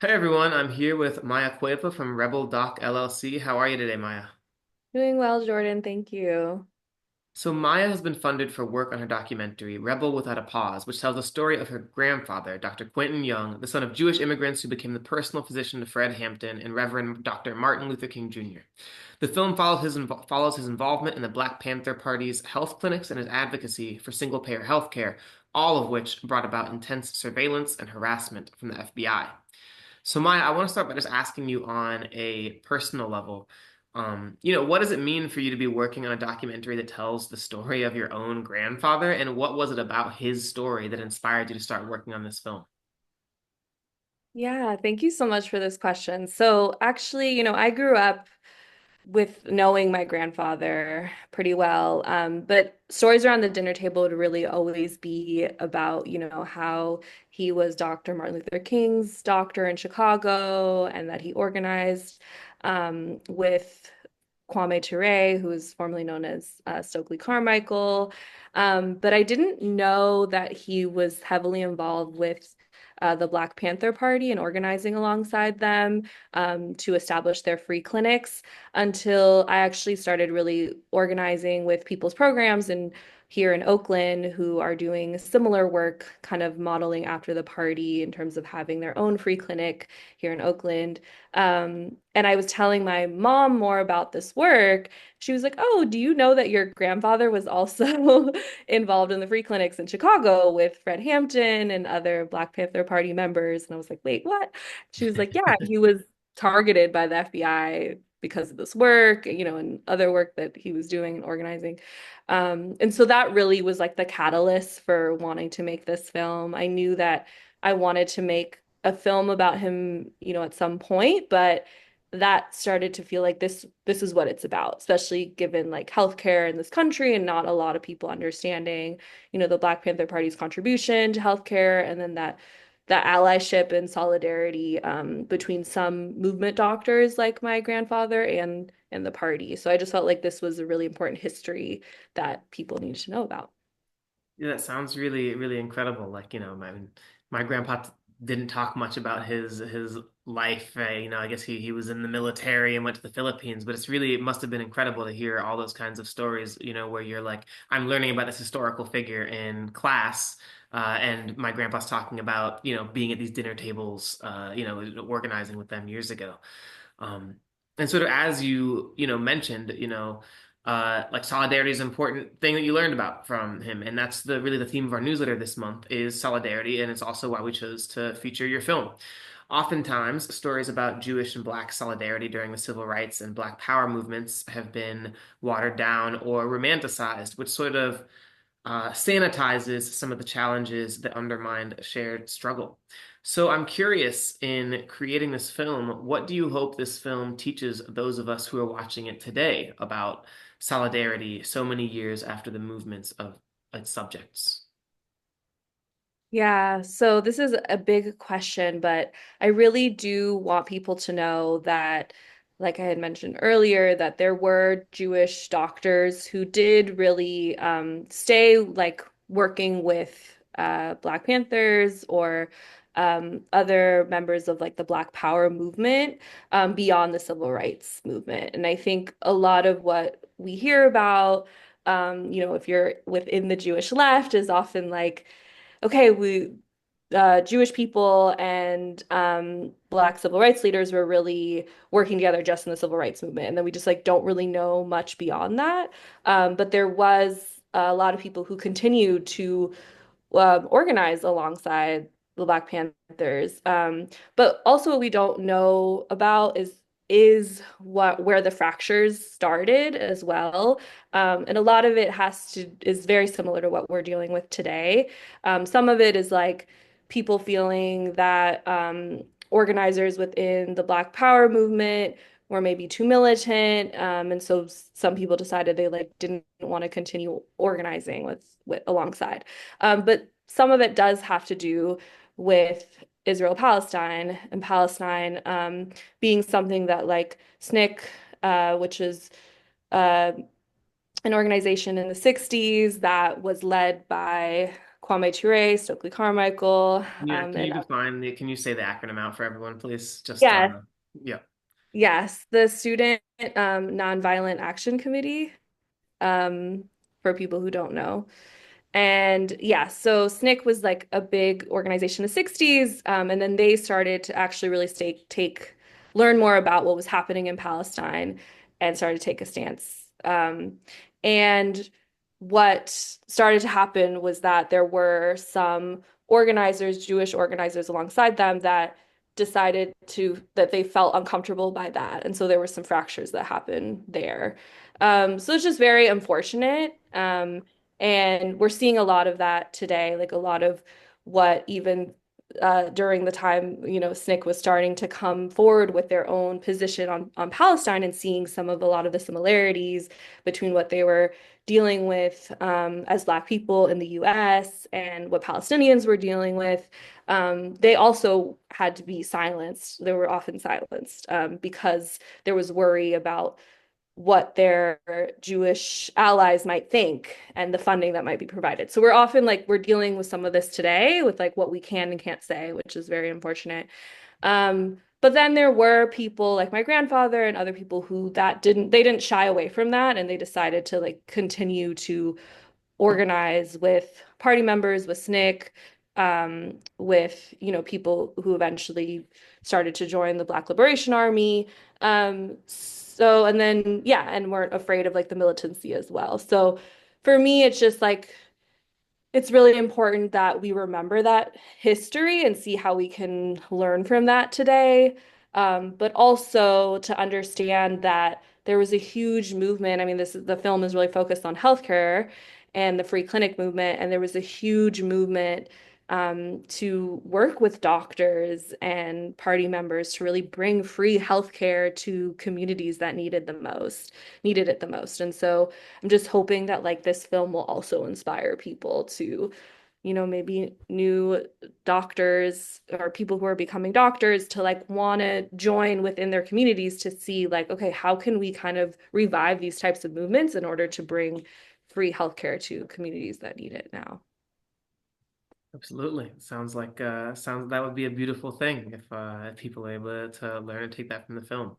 Hey everyone, I'm here with Maya Cueva from Rebel Doc LLC. How are you today, Maya? Doing well, Jordan. Thank you. So Maya has been funded for work on her documentary, Rebel Without a Pause, which tells the story of her grandfather, Dr. Quentin Young, the son of Jewish immigrants who became the personal physician to Fred Hampton and Reverend Dr. Martin Luther King Jr. The film follows his involvement in the Black Panther Party's health clinics and his advocacy for single-payer health care, all of which brought about intense surveillance and harassment from the FBI. So Maya, I want to start by just asking you on a personal level, what does it mean for you to be working on a documentary that tells the story of your own grandfather, and what was it about his story that inspired you to start working on this film? Yeah, thank you so much for this question. So, actually, I grew up with knowing my grandfather pretty well. But stories around the dinner table would really always be about, how he was Dr. Martin Luther King's doctor in Chicago and that he organized with Kwame Ture, who is formerly known as Stokely Carmichael. But I didn't know that he was heavily involved with the Black Panther Party and organizing alongside them to establish their free clinics until I actually started really organizing with people's programs and here in Oakland who are doing similar work, kind of modeling after the party in terms of having their own free clinic here in Oakland. And I was telling my mom more about this work. She was like, "Oh, do you know that your grandfather was also involved in the free clinics in Chicago with Fred Hampton and other Black Panther Party members?" And I was like, "Wait, what?" She was like, "Yeah, he was targeted by the FBI because of this work, and other work that he was doing and organizing." And so that really was like the catalyst for wanting to make this film. I knew that I wanted to make a film about him, at some point, but that started to feel like this is what it's about, especially given like healthcare in this country and not a lot of people understanding, the Black Panther Party's contribution to healthcare and then that allyship and solidarity between some movement doctors like my grandfather and the party. So I just felt like this was a really important history that people need to know about. Yeah, that sounds really, really incredible. My grandpa didn't talk much about his life. I guess he was in the military and went to the Philippines, but it must have been incredible to hear all those kinds of stories, where you're like, I'm learning about this historical figure in class, and my grandpa's talking about, being at these dinner tables, organizing with them years ago. Um, and sort of as mentioned, like solidarity is an important thing that you learned about from him, and that's the theme of our newsletter this month is solidarity, and it's also why we chose to feature your film. Oftentimes, stories about Jewish and Black solidarity during the civil rights and Black power movements have been watered down or romanticized, which sort of sanitizes some of the challenges that undermined a shared struggle. So I'm curious, in creating this film, what do you hope this film teaches those of us who are watching it today about solidarity so many years after the movements of its subjects? Yeah, so this is a big question, but I really do want people to know that, like I had mentioned earlier, that there were Jewish doctors who did really stay like working with Black Panthers or other members of like the Black Power movement beyond the civil rights movement. And I think a lot of what we hear about, if you're within the Jewish left, is often like, okay, we Jewish people and Black civil rights leaders were really working together just in the civil rights movement, and then we just like don't really know much beyond that. But there was a lot of people who continued to organized alongside the Black Panthers. But also what we don't know about is what where the fractures started as well. And a lot of it is very similar to what we're dealing with today. Some of it is like people feeling that organizers within the Black Power movement were maybe too militant, and so some people decided they like didn't want to continue organizing with alongside. But some of it does have to do with Israel-Palestine and Palestine being something that like SNCC, which is uh, an organization in the 60s that was led by Kwame Ture, Stokely Carmichael, Yeah, can you and define can you say the acronym out for everyone, please? Just yes, yeah. yes, the Student Nonviolent Action Committee, um, for people who don't know. And yeah, so SNCC was like a big organization in the 60s, and then they started to actually really learn more about what was happening in Palestine and started to take a stance. And what started to happen was that there were some organizers, Jewish organizers alongside them that that they felt uncomfortable by that. And so there were some fractures that happened there. So it's just very unfortunate. And we're seeing a lot of that today, like a lot of what even during the time, SNCC was starting to come forward with their own position on Palestine and seeing a lot of the similarities between what they were dealing with as Black people in the US and what Palestinians were dealing with. They also had to be silenced. They were often silenced because there was worry about what their Jewish allies might think and the funding that might be provided. So we're often like we're dealing with some of this today with like what we can and can't say, which is very unfortunate. But then there were people like my grandfather and other people who they didn't shy away from that and they decided to like continue to organize with party members, with SNCC, with people who eventually started to join the Black Liberation Army. So and then yeah, and weren't afraid of like the militancy as well. So for me, it's just like it's really important that we remember that history and see how we can learn from that today. But also to understand that there was a huge movement. I mean, the film is really focused on healthcare and the free clinic movement, and there was a huge movement to work with doctors and party members to really bring free healthcare to communities that needed it the most. And so I'm just hoping that like this film will also inspire people to, maybe new doctors or people who are becoming doctors to like want to join within their communities to see like, okay, how can we kind of revive these types of movements in order to bring free healthcare to communities that need it now? Absolutely. Sounds like sounds that would be a beautiful thing if people are able to learn and take that from the film.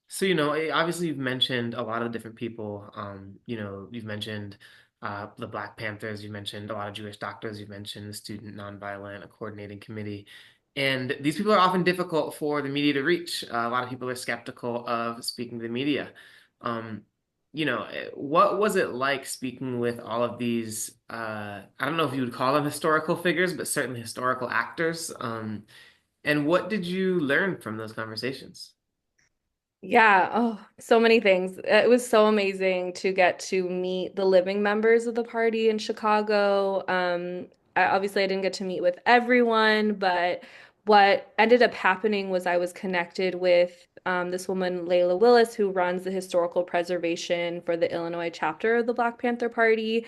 So, obviously you've mentioned a lot of different people. You've mentioned the Black Panthers, you've mentioned a lot of Jewish doctors, you've mentioned the Student Nonviolent Coordinating Committee. And these people are often difficult for the media to reach. A lot of people are skeptical of speaking to the media. Um, what was it like speaking with all of these, I don't know if you would call them historical figures, but certainly historical actors? And what did you learn from those conversations? Yeah, oh, so many things. It was so amazing to get to meet the living members of the party in Chicago. Obviously, I didn't get to meet with everyone, but what ended up happening was I was connected with this woman, Layla Willis, who runs the historical preservation for the Illinois chapter of the Black Panther Party.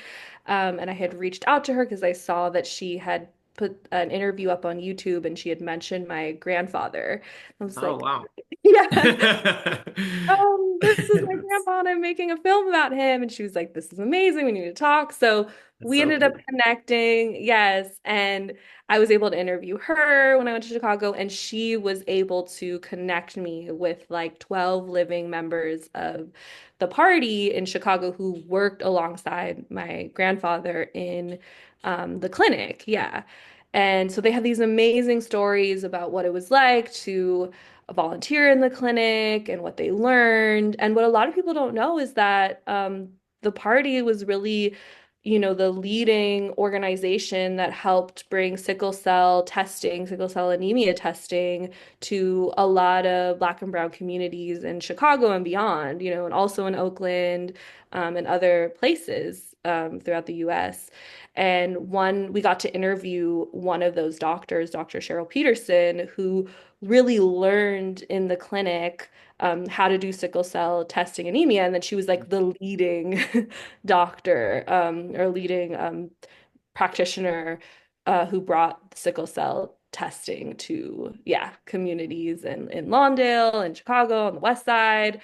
And I had reached out to her because I saw that she had put an interview up on YouTube and she had mentioned my grandfather. I was Oh, like, wow. yes. This is my grandpa and I'm making a film about him. And she was like, this is amazing. We need to talk. So That's we so ended up cool. connecting. Yes. And I was able to interview her when I went to Chicago, and she was able to connect me with like 12 living members of the party in Chicago who worked alongside my grandfather in the clinic. Yeah. And so they have these amazing stories about what it was like to volunteer in the clinic and what they learned. And what a lot of people don't know is that the party was really, the leading organization that helped bring sickle cell anemia testing to a lot of Black and Brown communities in Chicago and beyond, and also in Oakland and other places throughout the US. And we got to interview one of those doctors, Dr. Cheryl Peterson, who really learned in the clinic how to do sickle cell testing anemia. And then she was like the leading doctor or leading practitioner who brought sickle cell testing to, yeah, communities in Lawndale and Chicago on the West Side.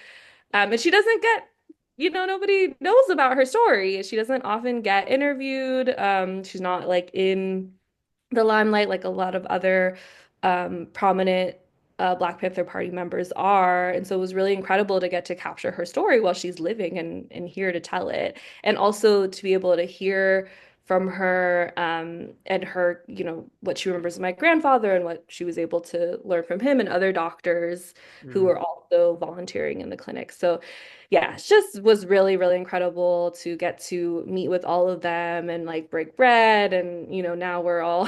And she doesn't get nobody knows about her story. She doesn't often get interviewed. She's not like in the limelight like a lot of other prominent Black Panther Party members are. And so it was really incredible to get to capture her story while she's living and here to tell it. And also to be able to hear from her and her, what she remembers of my grandfather and what she was able to learn from him and other doctors who Mm. were also volunteering in the clinic. So yeah, it just was really, really incredible to get to meet with all of them and like break bread. And, now we're all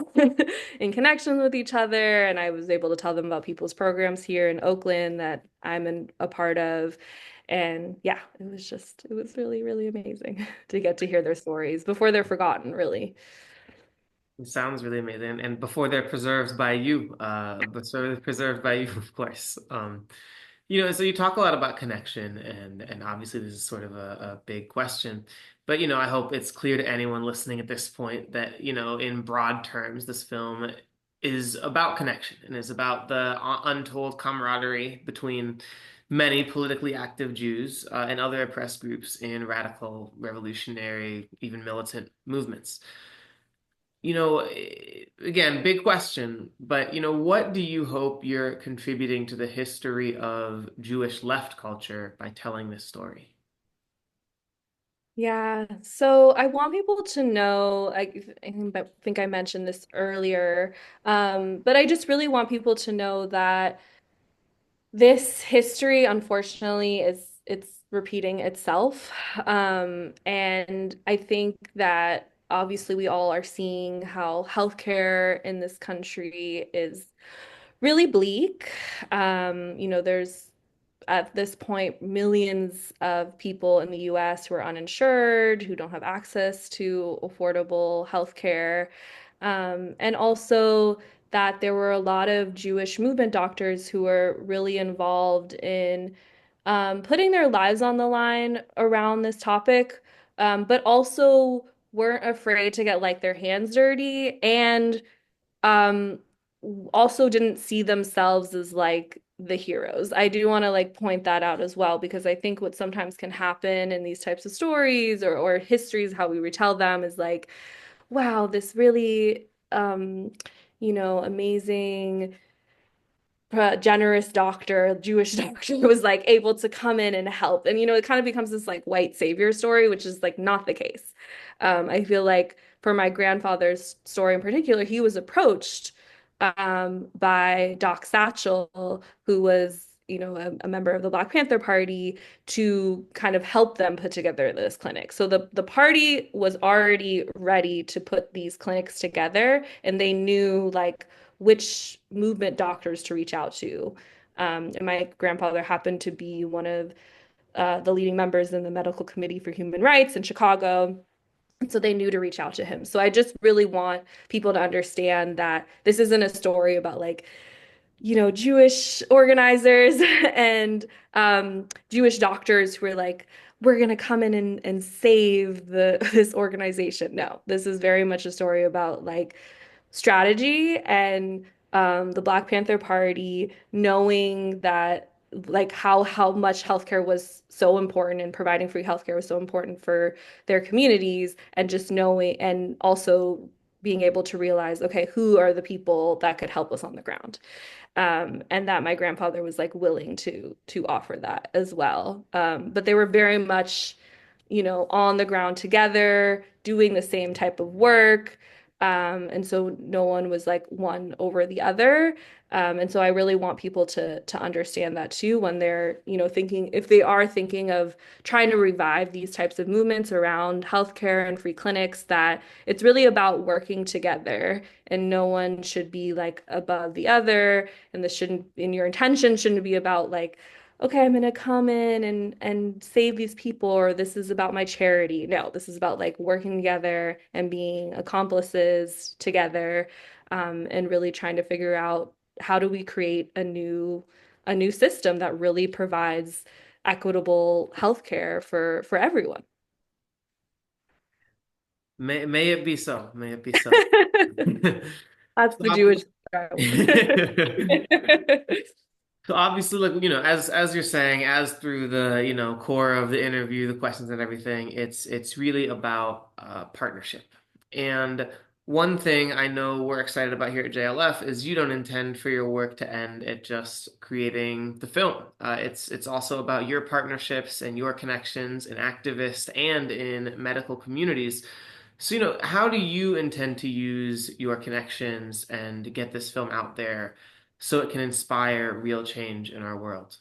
in connection with each other. And I was able to tell them about people's programs here in Oakland that a part of. And yeah, it was really, really amazing to get to hear their stories before they're forgotten, really. It sounds really amazing. And before they're preserved by you, preserved by you, of course. So you talk a lot about connection, and obviously this is sort of a big question. But I hope it's clear to anyone listening at this point that, in broad terms, this film is about connection and is about the untold camaraderie between many politically active Jews and other oppressed groups in radical, revolutionary, even militant movements. Again, big question, but what do you hope you're contributing to the history of Jewish left culture by telling this story? Yeah, so I want people to know, I think I mentioned this earlier, but I just really want people to know that this history, unfortunately, it's repeating itself. And I think that obviously we all are seeing how healthcare in this country is really bleak. There's at this point millions of people in the US who are uninsured, who don't have access to affordable healthcare. And also that there were a lot of Jewish movement doctors who were really involved in putting their lives on the line around this topic, but also weren't afraid to get like their hands dirty and um also didn't see themselves as like the heroes. I do want to like point that out as well because I think what sometimes can happen in these types of stories or histories, how we retell them is like, wow, this really amazing generous doctor, Jewish doctor, was like able to come in and help. And it kind of becomes this like white savior story, which is like not the case. I feel like for my grandfather's story in particular, he was approached by Doc Satchel, who was, a member of the Black Panther Party, to kind of help them put together this clinic. So the party was already ready to put these clinics together, and they knew like which movement doctors to reach out to. And my grandfather happened to be one of the leading members in the Medical Committee for Human Rights in Chicago. And so they knew to reach out to him. So I just really want people to understand that this isn't a story about like, Jewish organizers and Jewish doctors who are like, we're going to come in and save this organization. No, this is very much a story about like strategy and the Black Panther Party knowing that like how much healthcare was so important and providing free healthcare was so important for their communities and just knowing and also being able to realize, okay, who are the people that could help us on the ground? And that my grandfather was like willing to offer that as well. But they were very much, on the ground together, doing the same type of work. And so no one was like one over the other. And so I really want people to understand that too when they're, thinking if they are thinking of trying to revive these types of movements around healthcare and free clinics, that it's really about working together and no one should be like above the other. And this shouldn't, and your intention shouldn't be about like, okay, I'm gonna come in and save these people, or this is about my charity. No, this is about like working together and being accomplices together, and really trying to figure out how do we create a new system that really provides equitable healthcare for everyone. May it be so. May it be so. That's the Stop. Jewish way, I hope. So obviously, like as you're saying, as through the core of the interview, the questions and everything, it's really about partnership. And one thing I know we're excited about here at JLF is you don't intend for your work to end at just creating the film. It's also about your partnerships and your connections in activists and in medical communities. So, how do you intend to use your connections and get this film out there so it can inspire real change in our world?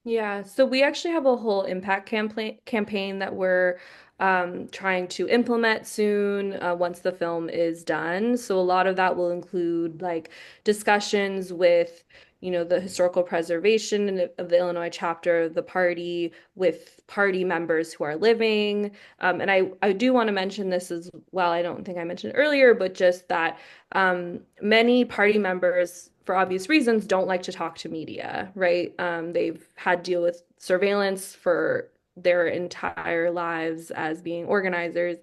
Yeah, so we actually have a whole impact campaign that we're trying to implement soon once the film is done. So a lot of that will include like discussions with, the historical preservation of the Illinois chapter of the party with party members who are living. And I do want to mention this as well. I don't think I mentioned earlier, but just that many party members, for obvious reasons, don't like to talk to media, right? They've had to deal with surveillance for their entire lives as being organizers.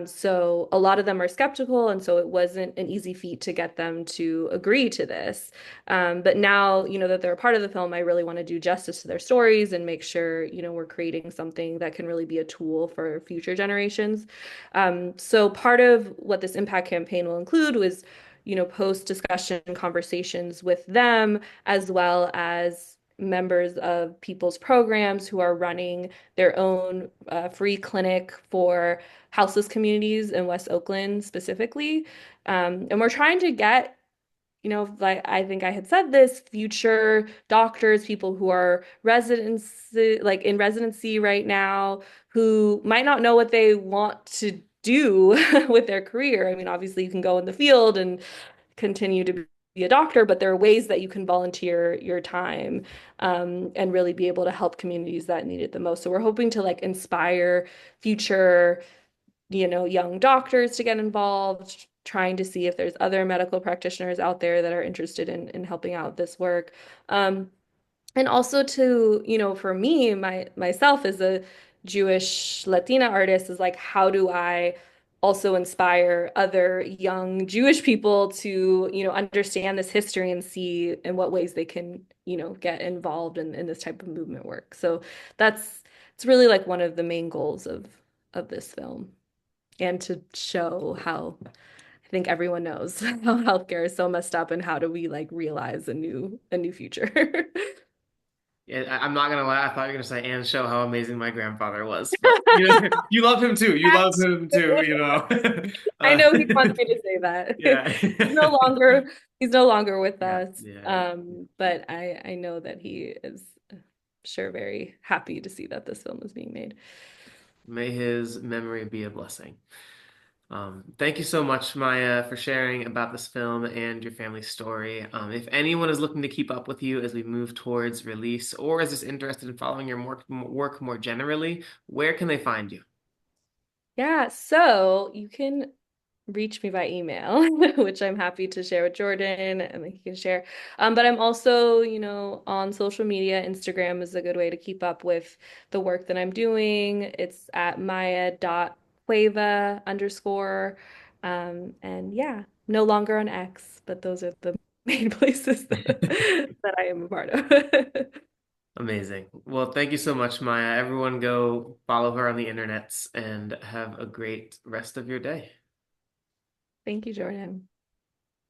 So a lot of them are skeptical, and so it wasn't an easy feat to get them to agree to this. But now, that they're a part of the film, I really want to do justice to their stories and make sure, we're creating something that can really be a tool for future generations. So part of what this impact campaign will include was, post discussion conversations with them, as well as members of people's programs who are running their own free clinic for houseless communities in West Oakland specifically. And we're trying to get, like I think I had said this, future doctors, people who are residency, like in residency right now, who might not know what they want to do with their career. I mean, obviously you can go in the field and continue to be a doctor, but there are ways that you can volunteer your time and really be able to help communities that need it the most. So we're hoping to like inspire future, young doctors to get involved, trying to see if there's other medical practitioners out there that are interested in helping out this work. And also to, for me, myself as a Jewish Latina artist is like, how do I also inspire other young Jewish people to, understand this history and see in what ways they can, get involved in this type of movement work. So that's it's really like one of the main goals of this film and to show how I think everyone knows how healthcare is so messed up and how do we like realize a new future. Yeah, I'm not gonna lie. I thought you were gonna say and show how amazing my grandfather was, but you love him too. You love him too. I Uh, know he wants me to say that. yeah, He's no longer he's no longer with yeah, us. yeah. But I know that he is sure very happy to see that this film is being made. May his memory be a blessing. Thank you so much, Maya, for sharing about this film and your family's story. If anyone is looking to keep up with you as we move towards release, or is just interested in following your work more generally, where can they find you? Yeah, so you can reach me by email, which I'm happy to share with Jordan and like he can share. But I'm also, on social media. Instagram is a good way to keep up with the work that I'm doing. It's at Maya.Cueva _ and yeah, no longer on X, but those are the main places that I am a part of. Amazing. Well, thank you so much, Maya. Everyone go follow her on the internets and have a great rest of your day. Thank you, Jordan.